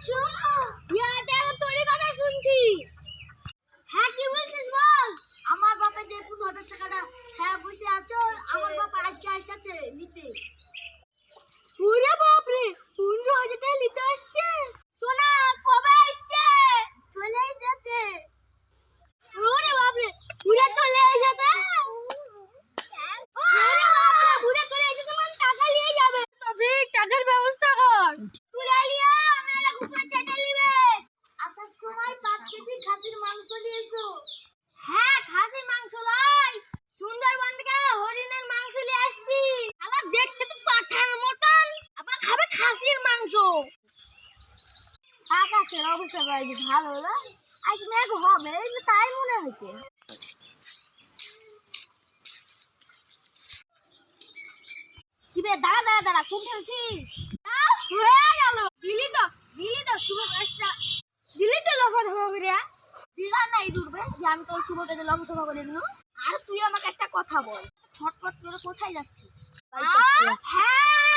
শুনছো? ইয়াদের তোরই কথা শুনছি। হ্যাঁ কি বলছিস বল? আমার বাপে যে 15,000 টাকাটা হ্যাঁ বসে আছো, আমার বাপ আজকে আসছে নিতে। ওরে বাপ রে, 15,000 টাকা নিতে আসছে? সোনা কবে আসছে? চলে এসেছে। ওরে বাপ রে, পুরো চলে এসেছে। ওরে বাপ রে, পুরো চলে এসেছে মানে টাকা নিয়ে যাবে। তবে টাকার ব্যবস্থা কর। তুলে লিও, নালে কুকুরে চেটে নিবে। আসার সময় 5 কেজি খাসির মাংস নিয়ে এসো। হ্যাঁ খাসির মাংস লাই। সুন্দরবন থেকে হরিণের মাংস নিয়ে আসছি। আবার দেখতে তো পাঠার মতন, আবার খাবে খাসির মাংস। আকাশের অবস্থা বেশ ভালো না, আজ মেঘ হবে তাই মনে হচ্ছে। কিরে দাঁড়া কোন খেলছিস? হয়ে গেল, দিলি তো শুভ কাজটা দিলি তো লফা হবে রে। দিলা নাই দূরবে জান তোর শুভ কাজে লফা হবে না। আর তুই আমাকে একটা কথা বল, ছটফট করে কোথায় যাচ্ছিস? হ্যাঁ